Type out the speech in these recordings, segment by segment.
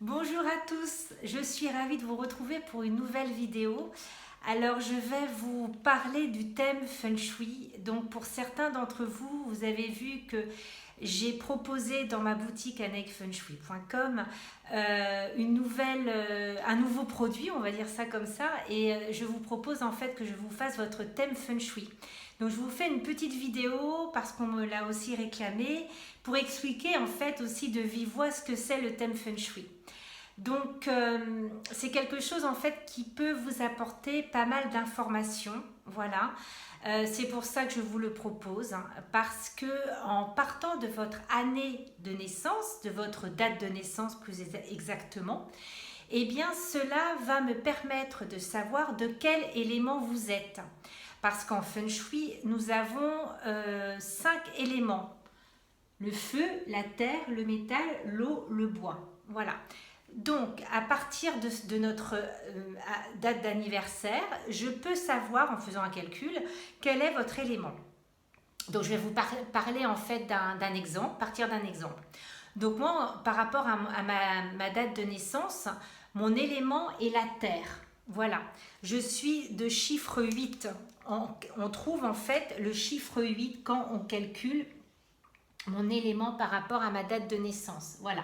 Bonjour à tous, je suis ravie de vous retrouver pour une nouvelle vidéo. Alors je vais vous parler du thème Feng Shui. Donc pour certains d'entre vous, vous avez vu que j'ai proposé dans ma boutique anekfengshui.com un nouveau produit, on va dire ça comme ça, et je vous propose en fait que je vous fasse votre thème Feng Shui. Donc je vous fais une petite vidéo parce qu'on me l'a aussi réclamé pour expliquer en fait aussi de vive voix ce que c'est le thème Feng Shui. Donc c'est quelque chose en fait qui peut vous apporter pas mal d'informations, voilà. C'est pour ça que je vous le propose, hein, parce que en partant de votre année de naissance, de votre date de naissance plus exactement, eh bien cela va me permettre de savoir de quel élément vous êtes. Parce qu'en Feng Shui, nous avons 5 éléments. Le feu, la terre, le métal, l'eau, le bois. Voilà. Donc, à partir de notre date d'anniversaire, je peux savoir, en faisant un calcul, quel est votre élément. Donc, je vais vous parler en fait d'un exemple, partir d'un exemple. Donc, moi, par rapport à ma date de naissance, mon élément est la terre. Voilà. Je suis de chiffre 8. On trouve en fait le chiffre 8 quand on calcule mon élément par rapport à ma date de naissance. Voilà.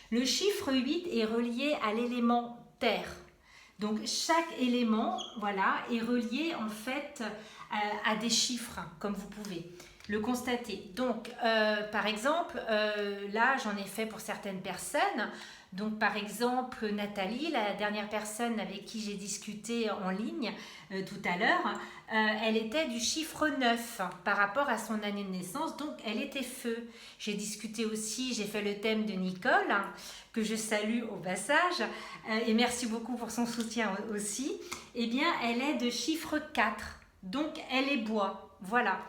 Le chiffre 8 est relié à l'élément terre. Donc chaque élément, voilà, est relié en fait à des chiffres, comme vous pouvez le constater. Donc par exemple, là j'en ai fait pour certaines personnes. Donc par exemple Nathalie, la dernière personne avec qui j'ai discuté en ligne tout à l'heure, elle était du chiffre 9 par rapport à son année de naissance, donc elle était feu. J'ai discuté aussi, j'ai fait le thème de Nicole, hein, que je salue au passage, et merci beaucoup pour son soutien aussi. Eh bien elle est de chiffre 4, donc elle est bois, voilà.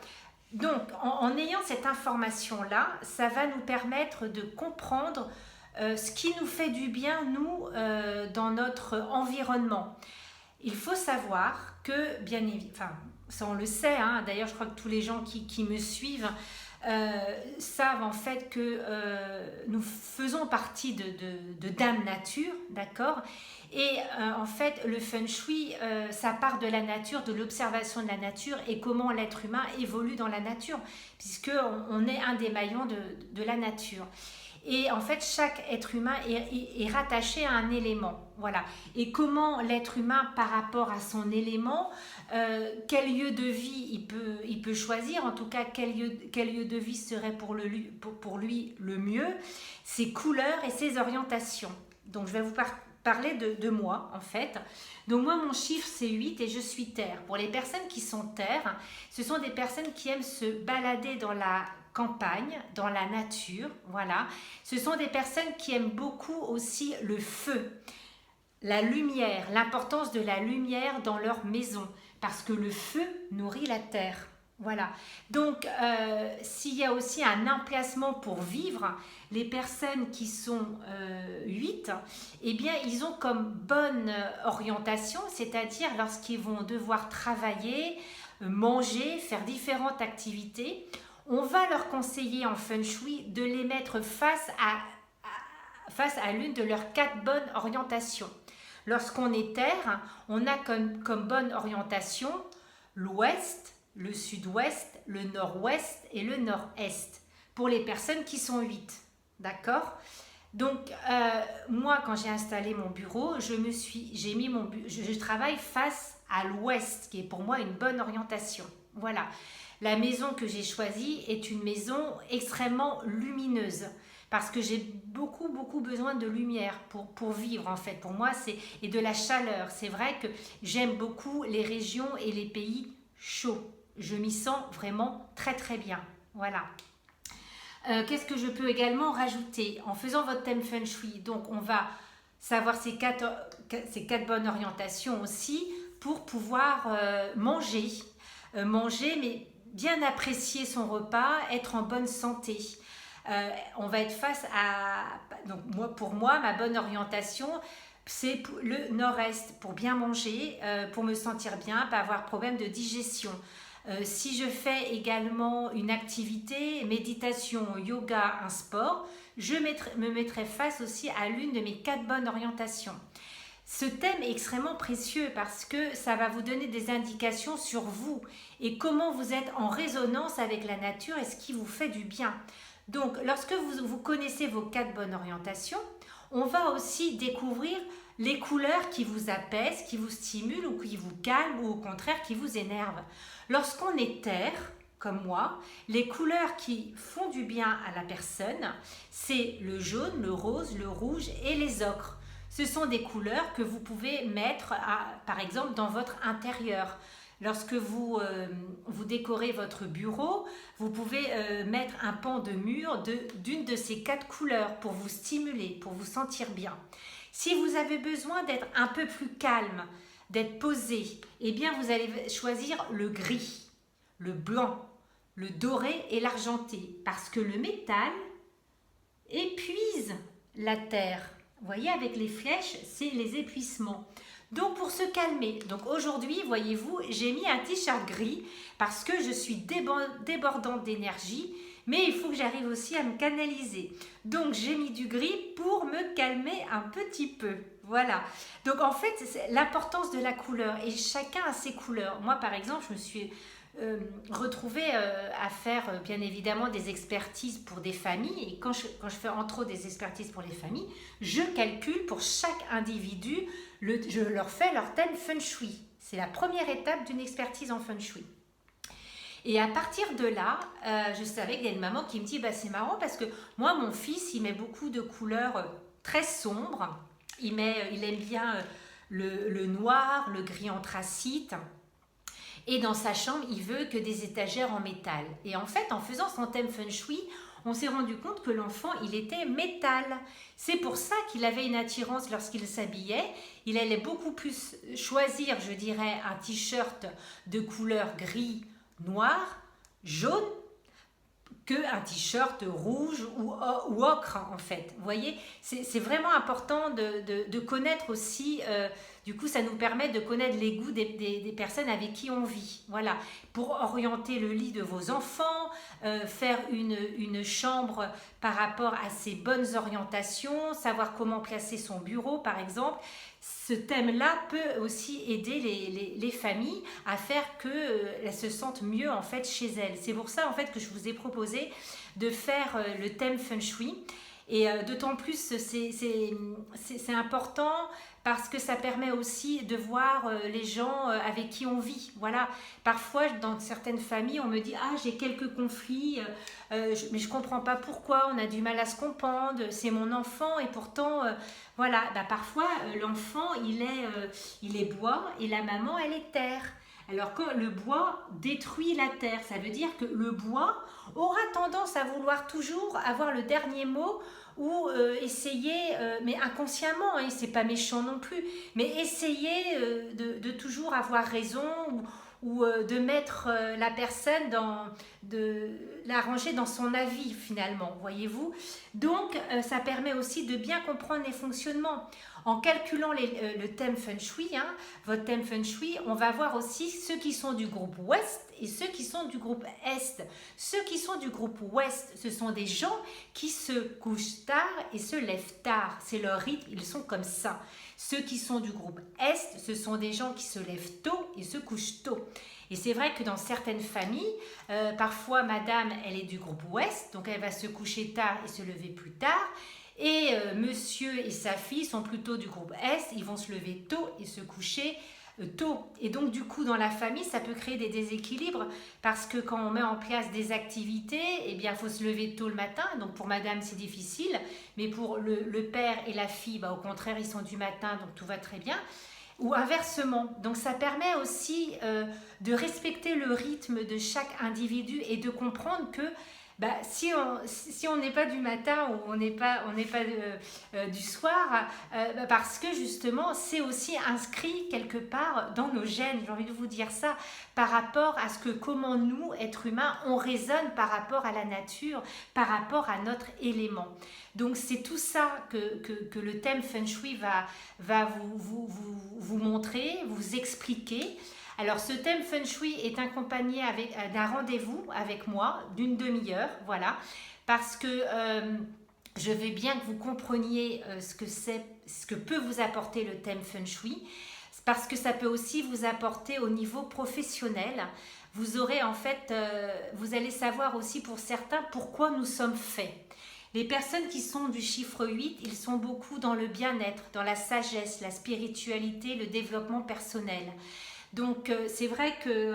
Donc en ayant cette information-là, ça va nous permettre de comprendre ce qui nous fait du bien, nous, dans notre environnement. Il faut savoir que, bien évidemment, enfin, ça on le sait, hein, d'ailleurs je crois que tous les gens qui me suivent savent en fait que nous faisons partie de Dame Nature, d'accord. Et en fait le Feng Shui, ça part de la nature, de l'observation de la nature et comment l'être humain évolue dans la nature, puisqu'on est un des maillons de la nature. Et en fait, chaque être humain est rattaché à un élément. Voilà. Et comment l'être humain, par rapport à son élément, quel lieu de vie il peut choisir, en tout cas, quel lieu de vie serait pour lui le mieux, ses couleurs et ses orientations. Donc, je vais vous parler de moi, en fait. Donc, moi, mon chiffre, c'est 8 et je suis terre. Pour les personnes qui sont terre, ce sont des personnes qui aiment se balader dans la campagne, dans la nature, voilà. Ce sont des personnes qui aiment beaucoup aussi le feu, la lumière, l'importance de la lumière dans leur maison, parce que le feu nourrit la terre. Voilà. Donc, s'il y a aussi un emplacement pour vivre, les personnes qui sont 8, eh bien, ils ont comme bonne orientation, c'est-à-dire lorsqu'ils vont devoir travailler, manger, faire différentes activités, on va leur conseiller en Feng Shui de les mettre face à l'une de leurs 4 bonnes orientations. Lorsqu'on est terre, on a comme bonne orientation l'ouest, le sud-ouest, le nord-ouest et le nord-est pour les personnes qui sont 8. D'accord? Donc, moi, quand j'ai installé mon bureau, je travaille face à l'ouest, qui est pour moi une bonne orientation. Voilà. La maison que j'ai choisie est une maison extrêmement lumineuse parce que j'ai beaucoup besoin de lumière pour vivre en fait. Pour moi, et de la chaleur. C'est vrai que j'aime beaucoup les régions et les pays chauds. Je m'y sens vraiment très bien. Voilà. Qu'est-ce que je peux également rajouter en faisant votre thème Feng Shui? Donc, on va savoir ces quatre bonnes orientations aussi pour pouvoir manger, mais bien apprécier son repas, être en bonne santé. On va être face à... Donc pour moi, ma bonne orientation, c'est le nord-est, pour bien manger, pour me sentir bien, pas avoir de problème de digestion. Si je fais également une activité, méditation, yoga, un sport, me mettrai face aussi à l'une de mes 4 bonnes orientations. Ce thème est extrêmement précieux parce que ça va vous donner des indications sur vous et comment vous êtes en résonance avec la nature et ce qui vous fait du bien. Donc, lorsque vous connaissez vos 4 bonnes orientations, on va aussi découvrir les couleurs qui vous apaisent, qui vous stimulent ou qui vous calment ou au contraire qui vous énervent. Lorsqu'on est terre, comme moi, les couleurs qui font du bien à la personne, c'est le jaune, le rose, le rouge et les ocres. Ce sont des couleurs que vous pouvez mettre, par exemple, dans votre intérieur. Lorsque vous décorez votre bureau, vous pouvez mettre un pan de mur d'une de ces 4 couleurs pour vous stimuler, pour vous sentir bien. Si vous avez besoin d'être un peu plus calme, d'être posé, eh bien vous allez choisir le gris, le blanc, le doré et l'argenté. Parce que le métal épuise la terre. Vous voyez, avec les flèches, c'est les épuisements. Donc, pour se calmer, donc aujourd'hui, voyez-vous, j'ai mis un t-shirt gris parce que je suis débordante d'énergie, mais il faut que j'arrive aussi à me canaliser. Donc, j'ai mis du gris pour me calmer un petit peu. Voilà. Donc, en fait, c'est l'importance de la couleur et chacun a ses couleurs. Moi, par exemple, je me suis retrouvée à faire bien évidemment des expertises pour des familles et quand je fais entre autres des expertises pour les familles, je calcule pour chaque individu, je leur fais leur thème Feng Shui. C'est la première étape d'une expertise en Feng Shui. Et à partir de là, je savais qu'il y a une maman qui me dit c'est marrant parce que moi mon fils il met beaucoup de couleurs très sombres, il aime bien le noir, le gris anthracite. Et dans sa chambre, il veut que des étagères en métal. Et en fait, en faisant son thème Feng Shui, on s'est rendu compte que l'enfant, il était métal. C'est pour ça qu'il avait une attirance lorsqu'il s'habillait. Il allait beaucoup plus choisir, je dirais, un t-shirt de couleur gris, noir, jaune, qu'un t-shirt rouge ou ocre, en fait. Vous voyez, c'est vraiment important de connaître aussi... du coup, ça nous permet de connaître les goûts des personnes avec qui on vit. Voilà, pour orienter le lit de vos enfants, faire une chambre par rapport à ses bonnes orientations, savoir comment placer son bureau, par exemple. Ce thème-là peut aussi aider les familles à faire qu'elles se sentent mieux en fait chez elles. C'est pour ça en fait que je vous ai proposé de faire le thème Feng Shui. Et d'autant plus c'est important parce que ça permet aussi de voir les gens avec qui on vit. Voilà. Parfois, dans certaines familles, on me dit « Ah, j'ai quelques conflits, mais je ne comprends pas pourquoi, on a du mal à se comprendre, c'est mon enfant. » Et pourtant, voilà, parfois, l'enfant, il est bois et la maman, elle est terre. Alors quand le bois détruit la terre, ça veut dire que le bois aura tendance à vouloir toujours avoir le dernier mot ou essayer, mais inconsciemment, hein, c'est pas méchant non plus, mais essayer de toujours avoir raison ou de mettre la personne de la ranger dans son avis finalement, voyez-vous. Donc ça permet aussi de bien comprendre les fonctionnements. En calculant le thème Feng Shui, hein, votre thème Feng Shui, on va voir aussi ceux qui sont du groupe Ouest et ceux qui sont du groupe Est. Ceux qui sont du groupe Ouest, ce sont des gens qui se couchent tard et se lèvent tard. C'est leur rythme, ils sont comme ça. Ceux qui sont du groupe Est, ce sont des gens qui se lèvent tôt et se couchent tôt. Et c'est vrai que dans certaines familles, parfois madame, elle est du groupe Ouest, donc elle va se coucher tard et se lever plus tard. Et monsieur et sa fille sont plutôt du groupe Est, ils vont se lever tôt et se coucher tôt. Et donc du coup dans la famille ça peut créer des déséquilibres parce que quand on met en place des activités, eh bien il faut se lever tôt le matin, donc pour madame c'est difficile, mais pour le père et la fille, au contraire ils sont du matin donc tout va très bien. Ou inversement. Donc ça permet aussi de respecter le rythme de chaque individu et de comprendre que si on n'est pas du matin ou on n'est pas du soir, parce que justement c'est aussi inscrit quelque part dans nos gènes, j'ai envie de vous dire ça, par rapport à comment nous, êtres humains, on résonne par rapport à la nature, par rapport à notre élément. Donc c'est tout ça que le thème Feng Shui va vous montrer, vous expliquer. Alors ce thème Feng Shui est accompagné d'un rendez-vous avec moi d'une demi-heure, voilà, parce que je veux bien que vous compreniez ce que peut vous apporter le thème Feng Shui, parce que ça peut aussi vous apporter au niveau professionnel. Vous aurez en fait, vous allez savoir aussi pour certains pourquoi nous sommes faits. Les personnes qui sont du chiffre 8, ils sont beaucoup dans le bien-être, dans la sagesse, la spiritualité, le développement personnel. Donc c'est vrai que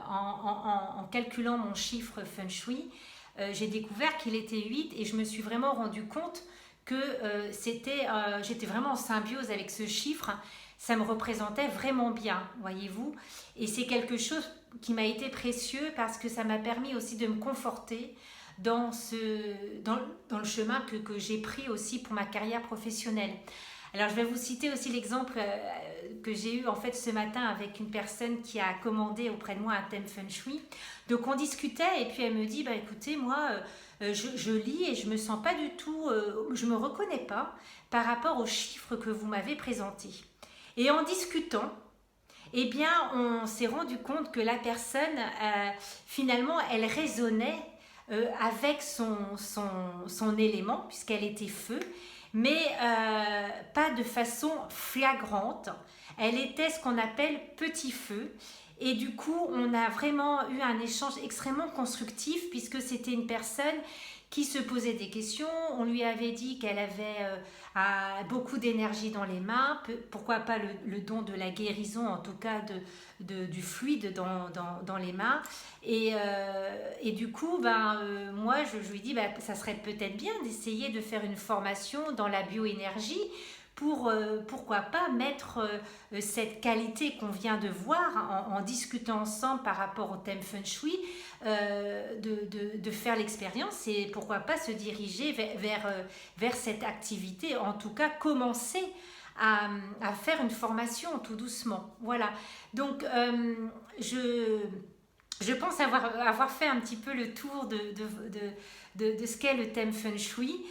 en calculant mon chiffre Feng Shui, j'ai découvert qu'il était 8 et je me suis vraiment rendu compte que j'étais vraiment en symbiose avec ce chiffre. Ça me représentait vraiment bien, voyez-vous. Et c'est quelque chose qui m'a été précieux parce que ça m'a permis aussi de me conforter dans le chemin que j'ai pris aussi pour ma carrière professionnelle. Alors je vais vous citer aussi l'exemple que j'ai eu en fait ce matin avec une personne qui a commandé auprès de moi un thème Feng Shui. Donc on discutait et puis elle me dit bah écoutez moi je lis et je me sens pas du tout, je me reconnais pas par rapport aux chiffres que vous m'avez présentés. Et en discutant, eh bien on s'est rendu compte que la personne finalement elle résonnait avec son élément puisqu'elle était feu, mais pas de façon flagrante. Elle était ce qu'on appelle petit feu. Et du coup, on a vraiment eu un échange extrêmement constructif puisque c'était une personne qui se posait des questions. On lui avait dit qu'elle avait beaucoup d'énergie dans les mains, pourquoi pas le don de la guérison, en tout cas du fluide dans les mains. Et du coup, moi, je lui dis, ça serait peut-être bien d'essayer de faire une formation dans la bioénergie pour, pourquoi pas, mettre cette qualité qu'on vient de voir en discutant ensemble par rapport au thème Feng Shui, de faire l'expérience et pourquoi pas se diriger vers cette activité, en tout cas commencer à faire une formation tout doucement. Voilà, donc je pense avoir fait un petit peu le tour de ce qu'est le thème Feng Shui.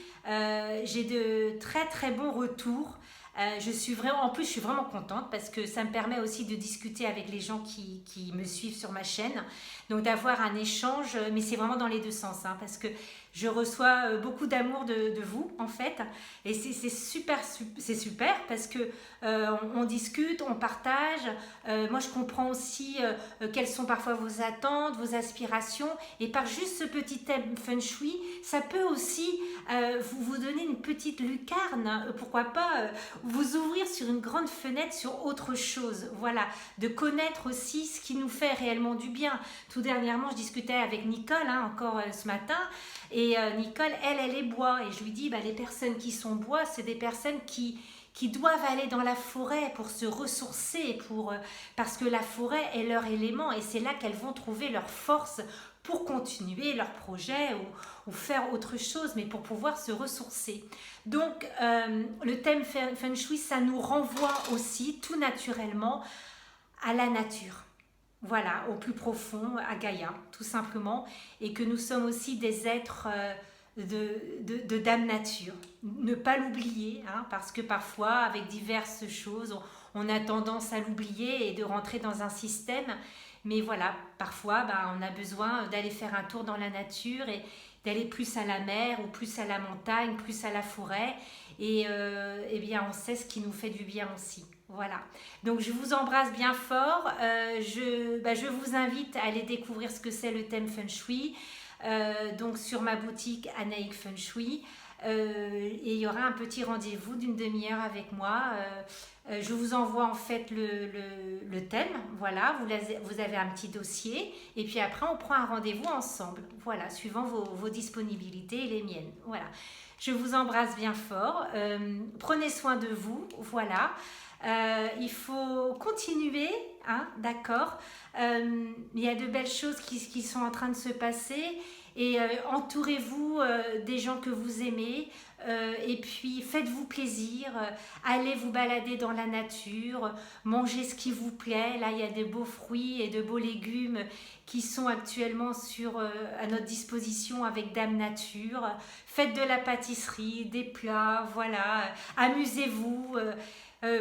J'ai de très très bons retours. En plus, je suis vraiment contente parce que ça me permet aussi de discuter avec les gens qui me suivent sur ma chaîne. Donc d'avoir un échange, mais c'est vraiment dans les deux sens, hein, parce que je reçois beaucoup d'amour de vous en fait. Et c'est super parce que on discute, on partage. Moi, je comprends aussi quelles sont parfois vos attentes, vos aspirations. Et par juste ce petit thème Feng Shui, ça peut aussi vous donner une petite lucarne, pourquoi pas vous ouvrir sur une grande fenêtre sur autre chose. Voilà, de connaître aussi ce qui nous fait réellement du bien. Tout dernièrement, je discutais avec Nicole, encore ce matin, et Nicole, elle est bois, et je lui dis, les personnes qui sont bois, c'est des personnes qui doivent aller dans la forêt pour se ressourcer, parce que la forêt est leur élément, et c'est là qu'elles vont trouver leur force pour continuer leur projet ou faire autre chose, mais pour pouvoir se ressourcer. Donc, le thème Feng Shui, ça nous renvoie aussi tout naturellement à la nature. Voilà, au plus profond, à Gaïa, tout simplement, et que nous sommes aussi des êtres de Dame Nature. Ne pas l'oublier, parce que parfois, avec diverses choses, on a tendance à l'oublier et de rentrer dans un système. Mais voilà, parfois, on a besoin d'aller faire un tour dans la nature et d'aller plus à la mer ou plus à la montagne, plus à la forêt. Et bien, on sait ce qui nous fait du bien aussi. Voilà, donc je vous embrasse bien fort. Je vous invite à aller découvrir ce que c'est le thème Feng Shui. Donc sur ma boutique Anaïk Feng Shui. Et il y aura un petit rendez-vous d'une demi-heure avec moi. Je vous envoie en fait le thème, voilà, vous avez un petit dossier et puis après on prend un rendez-vous ensemble, voilà, suivant vos disponibilités et les miennes, voilà. Je vous embrasse bien fort, prenez soin de vous, voilà. Il faut continuer, d'accord, il y a de belles choses qui sont en train de se passer. Et entourez-vous des gens que vous aimez, Et puis faites-vous plaisir, allez vous balader dans la nature, mangez ce qui vous plaît. Là, il y a de beaux fruits et de beaux légumes qui sont actuellement à notre disposition avec Dame Nature. Faites de la pâtisserie, des plats, voilà, amusez-vous.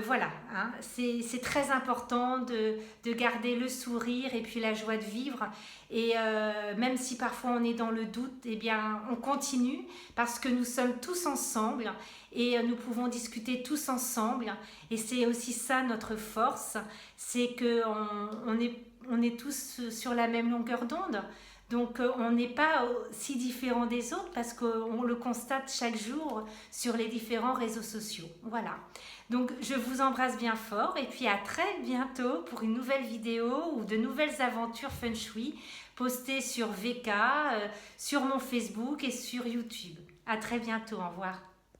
Voilà, hein. C'est très important de garder le sourire et puis la joie de vivre. Et même si parfois on est dans le doute, eh bien on continue parce que nous sommes tous ensemble et nous pouvons discuter tous ensemble. Et c'est aussi ça notre force, c'est on est tous sur la même longueur d'onde. Donc on n'est pas si différent des autres parce qu'on le constate chaque jour sur les différents réseaux sociaux. Voilà. Donc je vous embrasse bien fort et puis à très bientôt pour une nouvelle vidéo ou de nouvelles aventures Feng Shui postées sur VK, sur mon Facebook et sur YouTube. À très bientôt, au revoir.